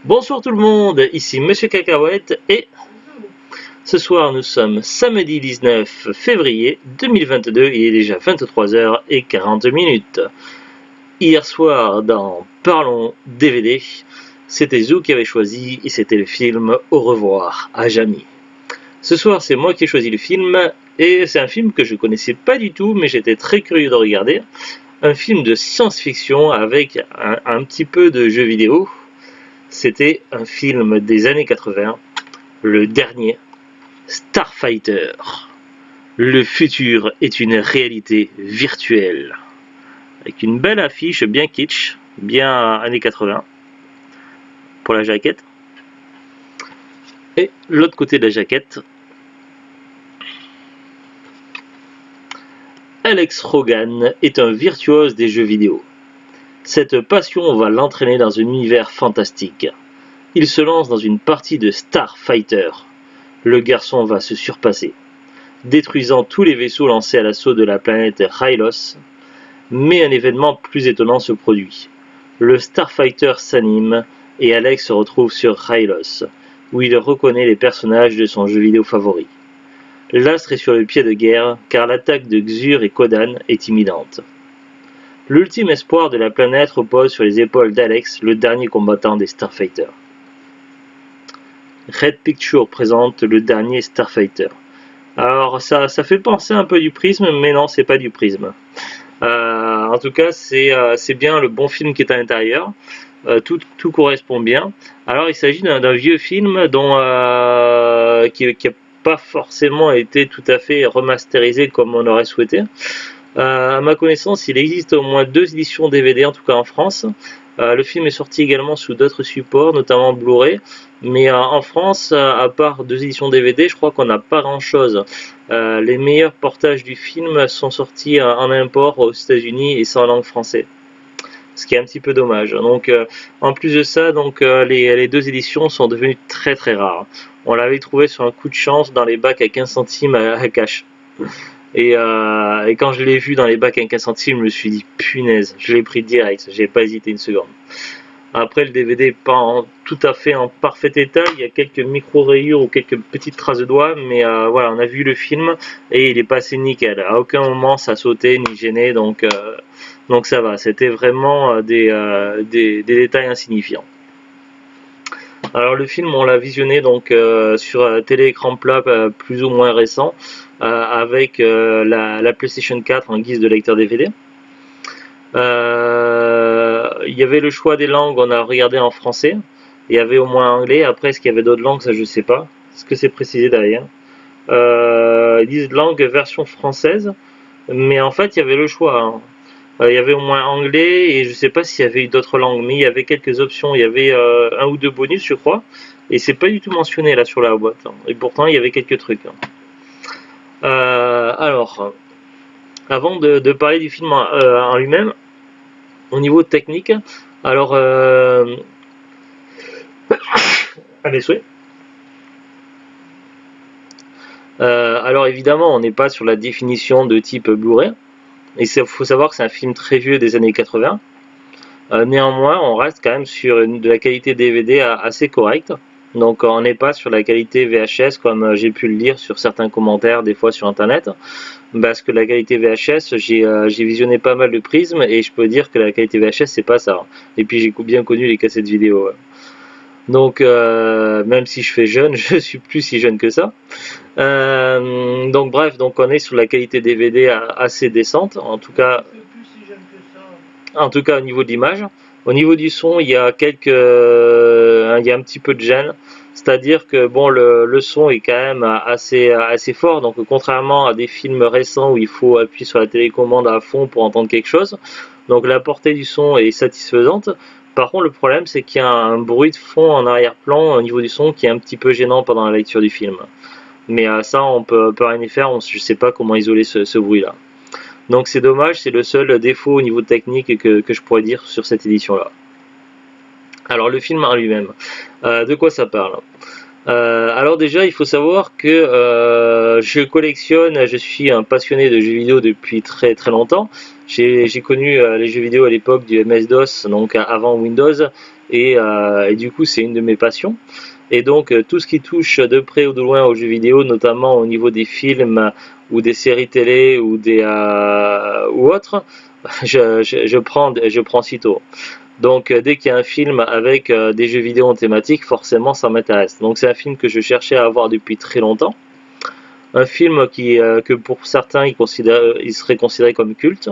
Bonsoir tout le monde, ici Monsieur Cacahuète et ce soir nous sommes samedi 19 février 2022, il est déjà 23h40. Hier soir dans Parlons DVD, c'était Zou qui avait choisi et c'était le film Au revoir à jamais. Ce soir c'est moi qui ai choisi le film et c'est un film que je connaissais pas du tout mais j'étais très curieux de regarder. Un film de science-fiction avec un petit peu de jeux vidéo. C'était un film des années 80, le dernier, Starfighter. Le futur est une réalité virtuelle. Avec une belle affiche bien kitsch, bien années 80, pour la jaquette. Et l'autre côté de la jaquette, Alex Rogan est un virtuose des jeux vidéo. Cette passion va l'entraîner dans un univers fantastique. Il se lance dans une partie de Starfighter. Le garçon va se surpasser, détruisant tous les vaisseaux lancés à l'assaut de la planète Hylos. Mais un événement plus étonnant se produit. Le Starfighter s'anime et Alex se retrouve sur Hylos, où il reconnaît les personnages de son jeu vidéo favori. L'astre est sur le pied de guerre car l'attaque de Xur et Kodan est imminente. L'ultime espoir de la planète repose sur les épaules d'Alex, le dernier combattant des Starfighters. Red Pictures présente le dernier Starfighter. Alors ça fait penser un peu du Prisme, mais non, c'est pas du Prisme. En tout cas, c'est bien le bon film qui est à l'intérieur. Tout correspond bien. Alors, il s'agit d'un vieux film qui n'a pas forcément été tout à fait remasterisé comme on aurait souhaité. À ma connaissance, il existe au moins 2 éditions DVD, en tout cas en France. Le film est sorti également sous d'autres supports, notamment Blu-ray. Mais en France, à part 2 éditions DVD, je crois qu'on n'a pas grand-chose. Les meilleurs portages du film sont sortis en import aux États-Unis et c'est en langue française. Ce qui est un petit peu dommage. Donc, en plus de ça, les 2 éditions sont devenues très très rares. On l'avait trouvé sur un coup de chance dans les bacs à 15 centimes à cash. Et quand je l'ai vu dans les bacs à 15 centimes, je me suis dit punaise, je l'ai pris direct, j'ai pas hésité une seconde. Après, le DVD n'est pas tout à fait en parfait état, il y a quelques micro-rayures ou quelques petites traces de doigts, mais voilà, on a vu le film et il est passé nickel. À aucun moment ça sautait ni gêné, donc ça va, c'était vraiment des détails insignifiants. Alors le film, on l'a visionné donc sur un télé-écran plat plus ou moins récent, avec la PlayStation 4 en guise de lecteur DVD. Il y avait le choix des langues, on a regardé en français. Il y avait au moins anglais. Après, est-ce qu'il y avait d'autres langues, ça je sais pas. Est-ce que c'est précisé derrière? Ils disent langue version française, mais en fait il y avait le choix. Hein. Il y avait au moins anglais et je sais pas s'il y avait eu d'autres langues, mais il y avait quelques options. Il y avait 1 ou 2 bonus, je crois, et c'est pas du tout mentionné là sur la boîte. Hein. Et pourtant il y avait quelques trucs. Hein. Alors, avant de parler du film en lui-même, au niveau technique, alors à mes souhaits. Alors évidemment, on n'est pas sur la définition de type Blu-ray. Et il faut savoir que c'est un film très vieux des années 80. Néanmoins, on reste quand même sur de la qualité DVD assez correcte. Donc on n'est pas sur la qualité VHS comme j'ai pu le lire sur certains commentaires des fois sur internet. Parce que la qualité VHS, j'ai visionné pas mal de prismes et je peux dire que la qualité VHS c'est pas ça. Et puis j'ai bien connu les cassettes vidéo. Donc même si je fais jeune, je suis plus si jeune que ça. Donc bref, donc on est sur la qualité DVD assez décente, en tout cas au niveau de l'image. Au niveau du son, il y a un petit peu de gêne, c'est-à-dire que bon, le son est quand même assez fort. Donc contrairement à des films récents où il faut appuyer sur la télécommande à fond pour entendre quelque chose, donc la portée du son est satisfaisante. Par contre, le problème, c'est qu'il y a un bruit de fond en arrière-plan au niveau du son qui est un petit peu gênant pendant la lecture du film. Mais ça, on peut rien y faire, je ne sais pas comment isoler ce bruit-là. Donc c'est dommage, c'est le seul défaut au niveau technique que je pourrais dire sur cette édition-là. Alors le film en lui-même, de quoi ça parle? Alors déjà, il faut savoir que je collectionne, je suis un passionné de jeux vidéo depuis très très longtemps. J'ai connu les jeux vidéo à l'époque du MS-DOS, donc avant Windows, et du coup c'est une de mes passions. Et donc tout ce qui touche de près ou de loin aux jeux vidéo, notamment au niveau des films ou des séries télé ou des ou autres, je prends sitôt. Donc dès qu'il y a un film avec des jeux vidéo en thématique, forcément ça m'intéresse. Donc c'est un film que je cherchais à avoir depuis très longtemps. Un film que pour certains il serait considéré comme culte.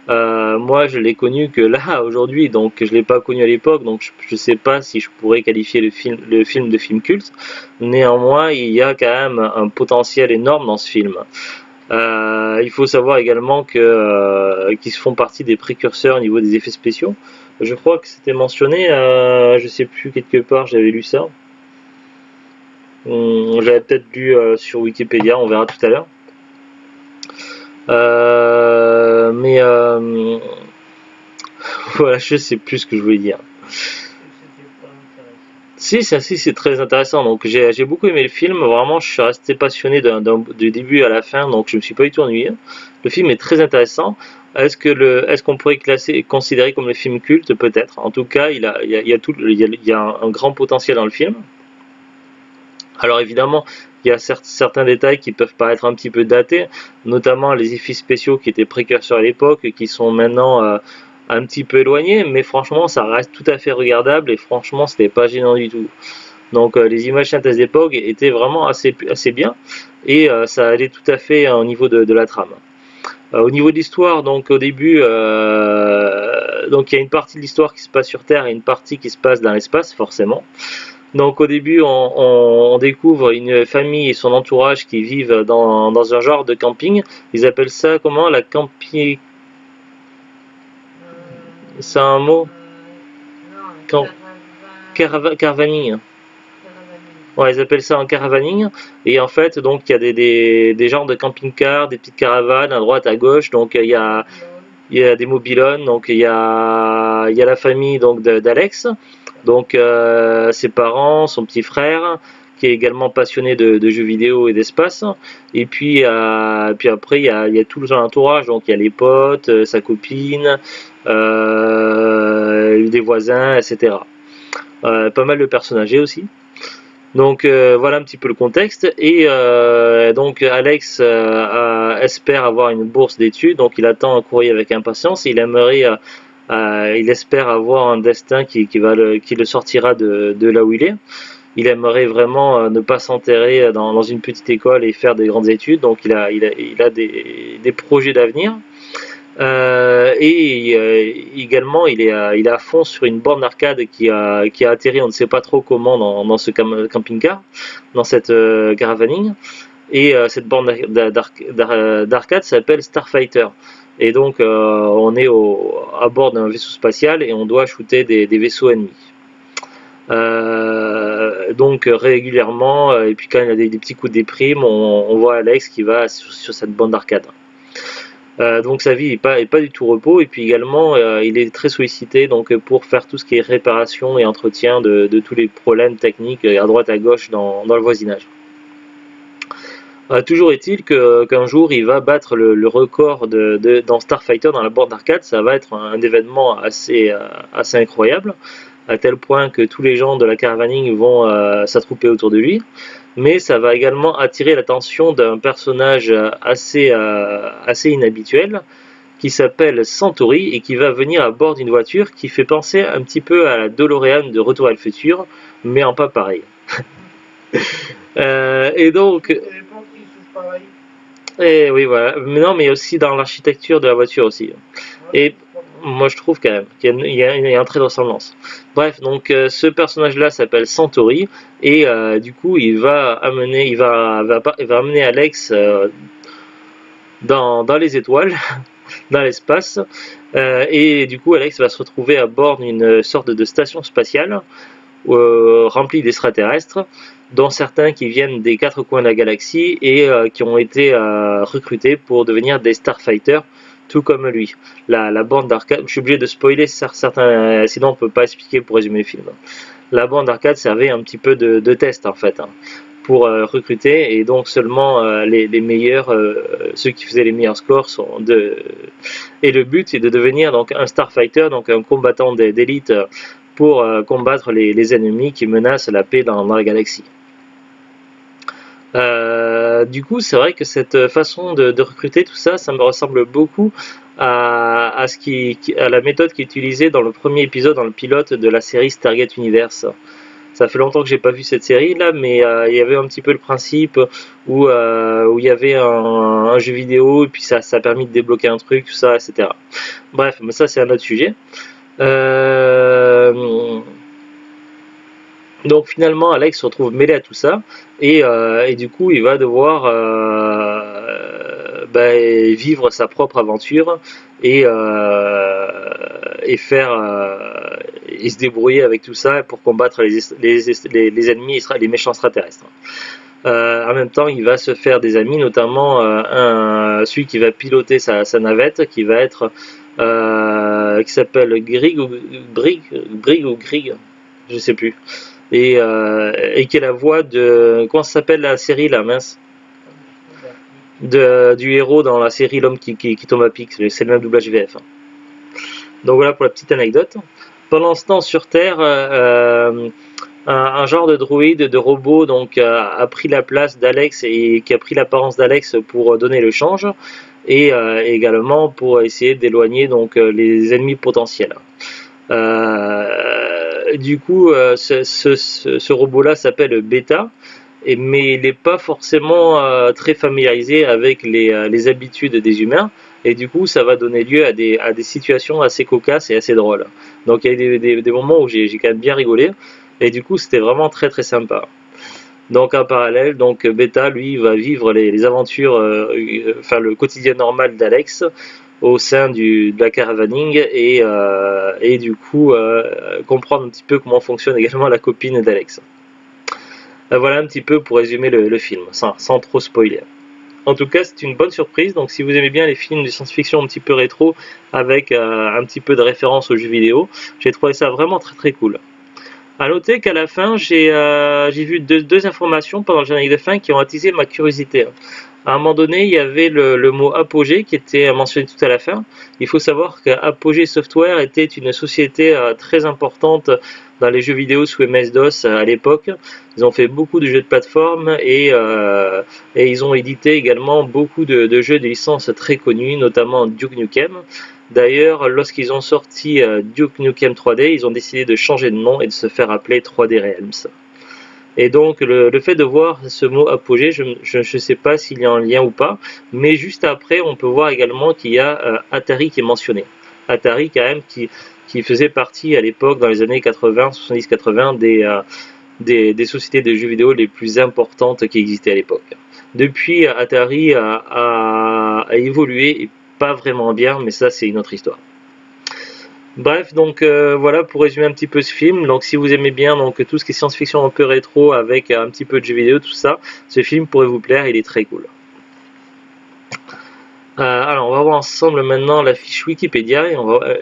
Moi je l'ai connu que là aujourd'hui, donc je l'ai pas connu à l'époque, donc je sais pas si je pourrais qualifier le film de film culte. Néanmoins il y a quand même un potentiel énorme dans ce film. Il faut savoir également qu'ils font partie des précurseurs au niveau des effets spéciaux. Je crois que c'était mentionné, je sais plus, quelque part j'avais lu ça. J'avais peut-être lu sur Wikipédia, on verra tout à l'heure. Mais voilà, je sais plus ce que je voulais dire. Si, c'est très intéressant. Donc j'ai beaucoup aimé le film. Vraiment, je suis resté passionné du début à la fin. Donc je me suis pas du tout ennuyé. Le film est très intéressant. Est-ce qu'on pourrait considérer comme le film culte? Peut-être. En tout cas, il y a un grand potentiel dans le film. Alors évidemment, il y a certains détails qui peuvent paraître un petit peu datés, notamment les effets spéciaux qui étaient précurseurs à l'époque, qui sont maintenant un petit peu éloignés, mais franchement, ça reste tout à fait regardable et franchement, c'était pas gênant du tout. Donc les images synthèse d'époque étaient vraiment assez bien et ça allait tout à fait au niveau de la trame. Au niveau de l'histoire, donc au début, donc il y a une partie de l'histoire qui se passe sur Terre et une partie qui se passe dans l'espace, forcément. Donc au début, on découvre une famille et son entourage qui vivent dans un genre de camping. Ils appellent ça comment? La camping... C'est un mot? Caravaning. Ouais, ils appellent ça un caravaning. Et en fait, donc il y a des genres de camping-cars, des petites caravanes à droite, à gauche. Donc il y a des mobilhomes. Donc il y a la famille donc d'Alex. Donc ses parents, son petit frère, qui est également passionné de jeux vidéo et d'espace. Et puis après il y a tout son entourage, donc il y a les potes, sa copine, des voisins, etc. Pas mal de personnes âgées aussi. Donc voilà un petit peu le contexte. Et donc Alex espère avoir une bourse d'études, donc il attend un courrier avec impatience. Il espère avoir un destin qui le sortira de là où il est. Il aimerait vraiment ne pas s'enterrer dans une petite école et faire des grandes études. Donc il a des projets d'avenir. Également, il est à fond sur une borne d'arcade qui a atterri, on ne sait pas trop comment, dans ce camping-car, dans cette caravaning. Et cette borne d'arcade s'appelle Starfighter. Et donc, on est à bord d'un vaisseau spatial et on doit shooter des vaisseaux ennemis. Donc régulièrement, et puis quand il y a des petits coups de déprime, on voit Alex qui va sur cette borne d'arcade. Donc sa vie est pas du tout repos, et puis également il est très sollicité donc pour faire tout ce qui est réparation et entretien de tous les problèmes techniques à droite à gauche dans le voisinage. Toujours est-il qu'un jour il va battre le record dans Starfighter, dans la borne d'arcade. Ça va être un événement assez incroyable, à tel point que tous les gens de la caravaning vont s'attrouper autour de lui. Mais ça va également attirer l'attention d'un personnage assez inhabituel, qui s'appelle Centauri et qui va venir à bord d'une voiture qui fait penser un petit peu à la DeLorean de Retour à le futur, mais en pas pareil. Et donc... Et oui, voilà. Mais non, mais aussi dans l'architecture de la voiture aussi. Et moi, je trouve quand même qu'il y a un trait de ressemblance. Bref, donc ce personnage-là s'appelle Centauri et du coup, il va amener Alex dans les étoiles, dans l'espace, et du coup, Alex va se retrouver à bord d'une sorte de station spatiale remplie d'extraterrestres, dont certains qui viennent des quatre coins de la galaxie et qui ont été recrutés pour devenir des Starfighters, tout comme lui. La bande d'arcade, je suis obligé de spoiler certains, sinon on peut pas expliquer pour résumer le film. La bande d'arcade servait un petit peu de test en fait. pour recruter, et donc seulement les meilleurs, ceux qui faisaient les meilleurs scores et le but c'est de devenir donc un starfighter, donc un combattant d'élite pour combattre les ennemis qui menacent la paix dans la galaxie. Du coup, c'est vrai que cette façon de recruter tout ça, ça me ressemble beaucoup à la méthode qui est utilisée dans le premier épisode, dans le pilote de la série Stargate Universe. Ça fait longtemps que j'ai pas vu cette série là, mais il y avait un petit peu le principe où il y avait un jeu vidéo et puis ça a permis de débloquer un truc, tout ça, etc. Bref, mais ça c'est un autre sujet. Donc finalement, Alex se retrouve mêlé à tout ça et du coup, il va devoir vivre sa propre aventure et faire et se débrouiller avec tout ça pour combattre les ennemis, les méchants extraterrestres. En même temps, il va se faire des amis, notamment celui qui va piloter sa navette, qui va être qui s'appelle Grig ou Grig, je sais plus. Et qui est la voix de... Comment ça s'appelle la série là, mince, du héros dans la série L'homme qui tombe à pic, c'est le même doublage VF. Donc voilà pour la petite anecdote. Pendant ce temps sur Terre, un genre de droïde, de robot, donc a pris la place d'Alex et qui a pris l'apparence d'Alex pour donner le change et également pour essayer d'éloigner donc les ennemis potentiels. Du coup, ce robot-là s'appelle Beta, mais il n'est pas forcément très familiarisé avec les habitudes des humains, et du coup, ça va donner lieu à des situations assez cocasses et assez drôles. Donc, il y a des moments où j'ai quand même bien rigolé, et du coup, c'était vraiment très très sympa. Donc, en parallèle, donc Beta, lui, va vivre les aventures, enfin le quotidien normal d'Alex au sein de la caravaning et du coup comprendre un petit peu comment fonctionne également la copine d'Alex. Voilà un petit peu pour résumer le film, sans trop spoiler. En tout cas, c'est une bonne surprise, donc si vous aimez bien les films de science-fiction un petit peu rétro, avec un petit peu de référence aux jeux vidéo, j'ai trouvé ça vraiment très très cool. A noter qu'à la fin, j'ai vu deux informations pendant le générique de fin qui ont attisé ma curiosité. À un moment donné, il y avait le mot Apogee qui était mentionné tout à la fin. Il faut savoir qu'Apogee Software était une société très importante dans les jeux vidéo sous MS-DOS à l'époque. Ils ont fait beaucoup de jeux de plateforme et ils ont édité également beaucoup de jeux de licences très connus, notamment Duke Nukem. D'ailleurs, lorsqu'ils ont sorti Duke Nukem 3D, ils ont décidé de changer de nom et de se faire appeler 3D Realms. Et donc le fait de voir ce mot apogée, je ne sais pas s'il y a un lien ou pas, mais juste après on peut voir également qu'il y a Atari qui est mentionné. Atari quand même qui faisait partie à l'époque dans les années 80, 70-80 des sociétés de jeux vidéo les plus importantes qui existaient à l'époque. Depuis Atari a évolué et pas vraiment bien, mais ça c'est une autre histoire. Bref, donc voilà pour résumer un petit peu ce film. Donc si vous aimez bien donc tout ce qui est science-fiction un peu rétro avec un petit peu de jeux vidéo, tout ça, ce film pourrait vous plaire, il est très cool. Alors on va voir ensemble maintenant la fiche Wikipédia et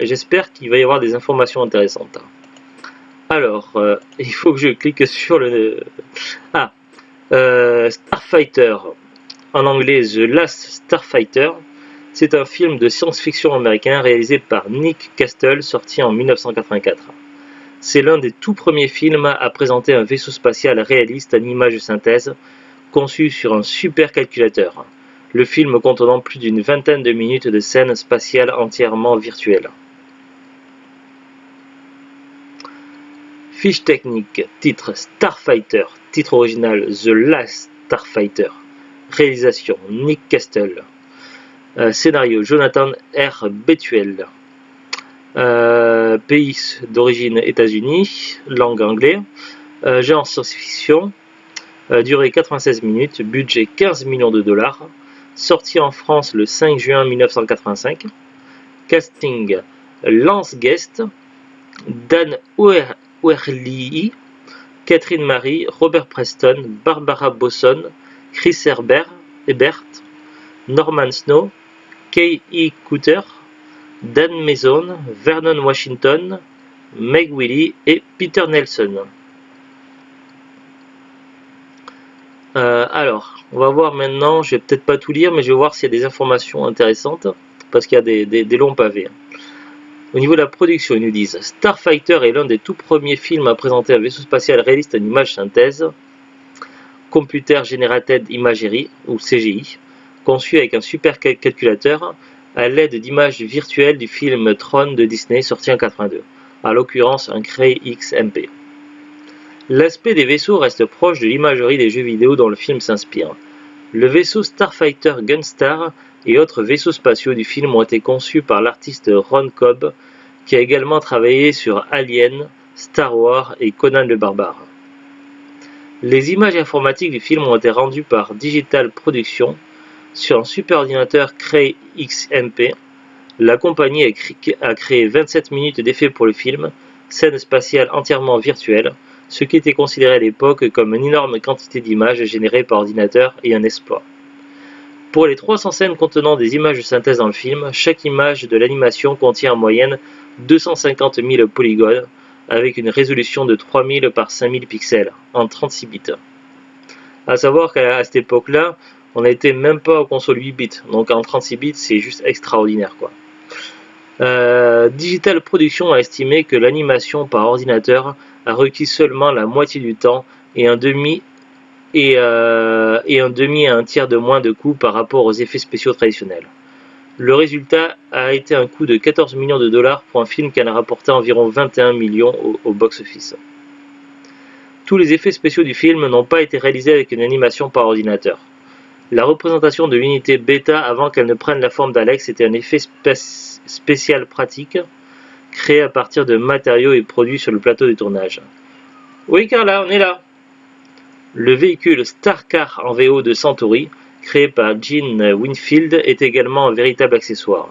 j'espère qu'il va y avoir des informations intéressantes. Alors, il faut que je clique sur le... Starfighter, en anglais The Last Starfighter. C'est un film de science-fiction américain réalisé par Nick Castle, sorti en 1984. C'est l'un des tout premiers films à présenter un vaisseau spatial réaliste en images de synthèse, conçu sur un supercalculateur. Le film contenant plus d'une vingtaine de minutes de scènes spatiales entièrement virtuelles. Fiche technique, titre Starfighter, titre original The Last Starfighter, réalisation Nick Castle. Scénario Jonathan R. Betuel. Pays d'origine États-Unis, langue anglais. Genre science-fiction. Durée 96 minutes, budget 15 millions de dollars. Sorti en France le 5 juin 1985. Casting Lance Guest, Dan Oerli, Catherine Marie, Robert Preston, Barbara Bosson, Chris Ebert, Norman Snow, Kay E. Cooter, Dan Mason, Vernon Washington, Meg Willie et Peter Nelson. Alors, on va voir maintenant, je vais peut-être pas tout lire, mais je vais voir s'il y a des informations intéressantes, parce qu'il y a des longs pavés. Au niveau de la production, ils nous disent Starfighter est l'un des tout premiers films à présenter un vaisseau spatial réaliste en image synthèse, Computer Generated Imagery, ou CGI, conçu avec un supercalculateur à l'aide d'images virtuelles du film Tron de Disney sorti en 82, à l'occurrence un Cray XMP. L'aspect des vaisseaux reste proche de l'imagerie des jeux vidéo dont le film s'inspire. Le vaisseau Starfighter Gunstar et autres vaisseaux spatiaux du film ont été conçus par l'artiste Ron Cobb, qui a également travaillé sur Alien, Star Wars et Conan le Barbare. Les images informatiques du film ont été rendues par Digital Production sur un superordinateur Cray XMP. La compagnie a créé 27 minutes d'effets pour le film, scène spatiale entièrement virtuelle, ce qui était considéré à l'époque comme une énorme quantité d'images générées par ordinateur et un exploit. Pour les 300 scènes contenant des images de synthèse dans le film, chaque image de l'animation contient en moyenne 250 000 polygones, avec une résolution de 3000 par 5000 pixels, en 36 bits. A savoir qu'à cette époque-là, on n'était même pas aux consoles 8 bits, donc en 36 bits, c'est juste extraordinaire, quoi. Digital Production a estimé que l'animation par ordinateur a requis seulement la moitié du temps et un demi à un tiers de moins de coût par rapport aux effets spéciaux traditionnels. Le résultat a été un coût de 14 millions de dollars pour un film qui en a rapporté environ 21 millions au box-office. Tous les effets spéciaux du film n'ont pas été réalisés avec une animation par ordinateur. La représentation de l'unité bêta avant qu'elle ne prenne la forme d'Alex était un effet spécial pratique, créé à partir de matériaux et produits sur le plateau de tournage. Oui Carla, on est là. Le véhicule Starcar en VO de Centauri, créé par Gene Winfield, est également un véritable accessoire.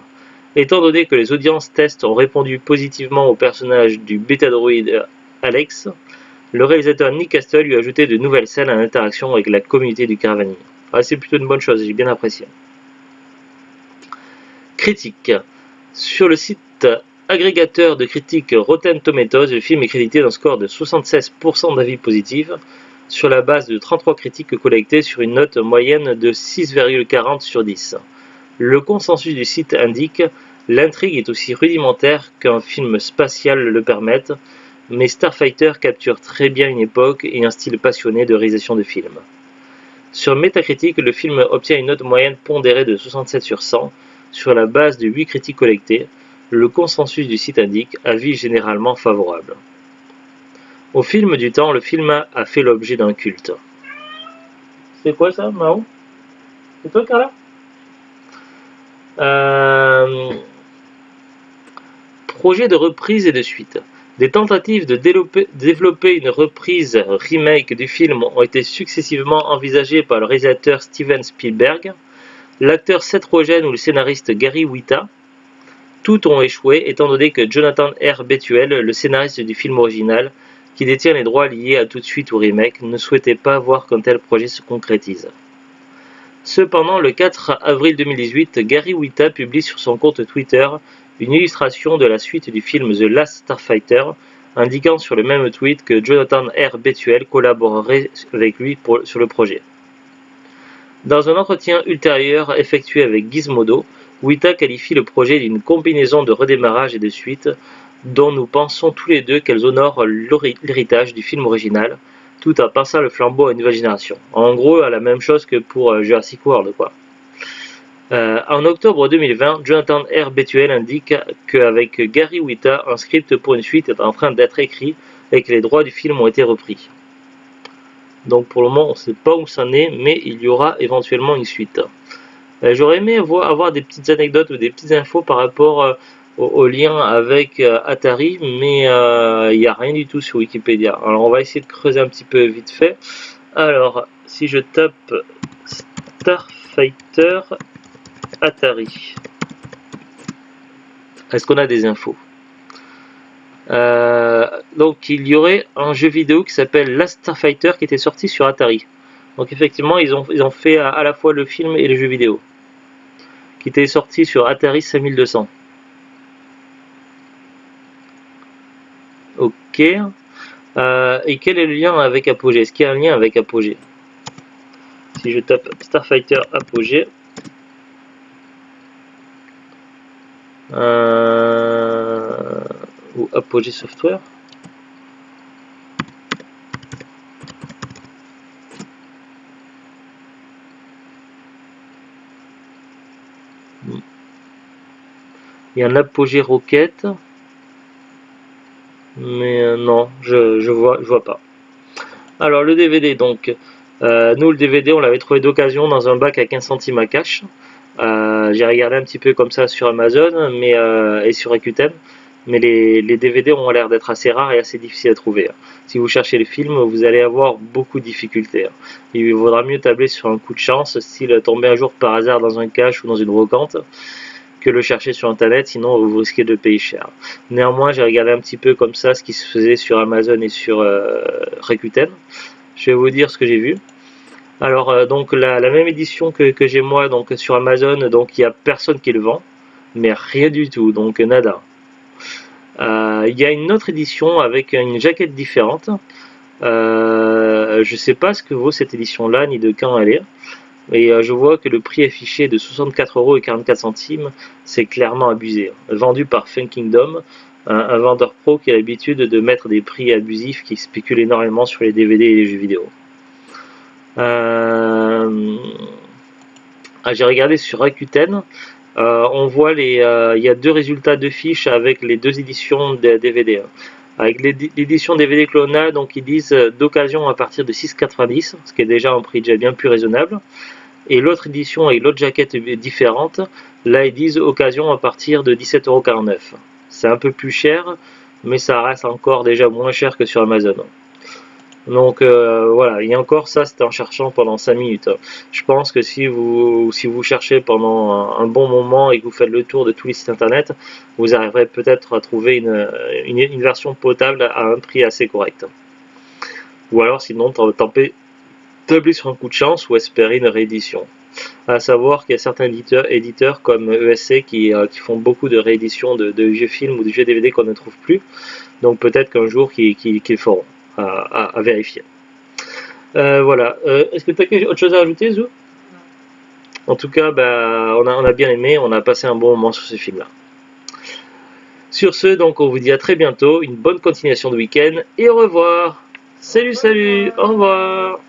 Étant donné que les audiences tests ont répondu positivement au personnage du bêta-droïde Alex, le réalisateur Nick Castle lui a ajouté de nouvelles scènes en interaction avec la communauté du Caravani. C'est plutôt une bonne chose, j'ai bien apprécié. Critique. Sur le site agrégateur de critiques Rotten Tomatoes, le film est crédité d'un score de 76% d'avis positifs, sur la base de 33 critiques collectées sur une note moyenne de 6,40 sur 10. Le consensus du site indique « L'intrigue est aussi rudimentaire qu'un film spatial le permette, mais Starfighter capture très bien une époque et un style passionné de réalisation de films. » Sur Metacritic, le film obtient une note moyenne pondérée de 67 sur 100, sur la base de 8 critiques collectées. Le consensus du site indique « Avis généralement favorable ». Au film du temps, le film a fait l'objet d'un culte. C'est quoi ça, Mao? C'est toi, Carla? Projet de reprise et de suite. Des tentatives de développer une reprise remake du film ont été successivement envisagées par le réalisateur Steven Spielberg, l'acteur Seth Rogen ou le scénariste Gary Whitta. Toutes ont échoué étant donné que Jonathan R. Betuel, le scénariste du film original, qui détient les droits liés à toute suite ou remake, ne souhaitait pas voir qu'un tel projet se concrétise. Cependant, le 4 avril 2018, Gary Whitta publie sur son compte Twitter une illustration de la suite du film The Last Starfighter, indiquant sur le même tweet que Jonathan R. Betuel collaborerait avec lui sur le projet. Dans un entretien ultérieur effectué avec Gizmodo, Whitta qualifie le projet d'une combinaison de redémarrage et de suite, dont nous pensons tous les deux qu'elles honorent l'héritage du film original, tout en passant le flambeau à une nouvelle génération. En gros, la même chose que pour Jurassic World, quoi. En octobre 2020, Jonathan R. Betuel indique qu'avec Gary Whitta, un script pour une suite est en train d'être écrit et que les droits du film ont été repris. Donc pour le moment, on ne sait pas où ça en est, mais il y aura éventuellement une suite. J'aurais aimé avoir des petites anecdotes ou des petites infos par rapport au lien avec Atari, mais il n'y a rien du tout sur Wikipédia. Alors on va essayer de creuser un petit peu vite fait. Alors, si je tape Starfighter Atari, est-ce qu'on a des infos? Donc il y aurait un jeu vidéo qui s'appelle Last Starfighter qui était sorti sur Atari. Donc effectivement ils ont fait à la fois le film et le jeu vidéo qui était sorti sur Atari 5200. Ok. Et quel est le lien avec Apogee? Est-ce qu'il y a un lien avec Apogee? Si je tape Starfighter Apogée, ou Apogée Software. Il y a un Apogée Rocket, mais non, je vois pas. Alors le DVD, donc nous le DVD on l'avait trouvé d'occasion dans un bac à 15 centimes à cash. J'ai regardé un petit peu comme ça sur Amazon et sur Rakuten, mais les DVD ont l'air d'être assez rares et assez difficiles à trouver. Si vous cherchez les films, vous allez avoir beaucoup de difficultés. Il vaudra mieux tabler sur un coup de chance, style tomber un jour par hasard dans un cache ou dans une brocante, que le chercher sur internet, sinon vous risquez de payer cher. Néanmoins, j'ai regardé un petit peu comme ça ce qui se faisait sur Amazon et sur Rakuten. Je vais vous dire ce que j'ai vu. Alors donc la même édition que j'ai moi donc sur Amazon, donc il n'y a personne qui le vend, mais rien du tout, donc nada. Il y a une autre édition avec une jaquette différente. Je sais pas ce que vaut cette édition là, ni de quand elle est. Et je vois que le prix affiché de 64,44 €, c'est clairement abusé. Vendu par Fun Kingdom, un vendeur pro qui a l'habitude de mettre des prix abusifs qui spéculent énormément sur les DVD et les jeux vidéo. J'ai regardé sur Rakuten, on voit il y a deux résultats de fiches avec les deux éditions de DVD. Avec l'édition DVD clonale, donc ils disent d'occasion à partir de 6,90 €, ce qui est déjà un prix déjà bien plus raisonnable. Et l'autre édition avec l'autre jaquette différente, là ils disent occasion à partir de 17,49 €. C'est un peu plus cher, mais ça reste encore déjà moins cher que sur Amazon. Donc voilà, et encore ça c'était en cherchant pendant 5 minutes. Je pense que si vous cherchez pendant un bon moment et que vous faites le tour de tous les sites internet, vous arriverez peut-être à trouver une version potable à un prix assez correct. Ou alors sinon tabler sur un coup de chance ou espérer une réédition. À savoir qu'il y a certains éditeurs comme ESC qui font beaucoup de rééditions de vieux films ou de vieux DVD qu'on ne trouve plus. Donc peut-être qu'un jour qu'ils feront. À vérifier. Voilà. Est-ce que tu as autre chose à ajouter, Zou? En tout cas, on a bien aimé, on a passé un bon moment sur ce film-là. Sur ce, donc, on vous dit à très bientôt, une bonne continuation de week-end et au revoir. Salut, salut, au revoir.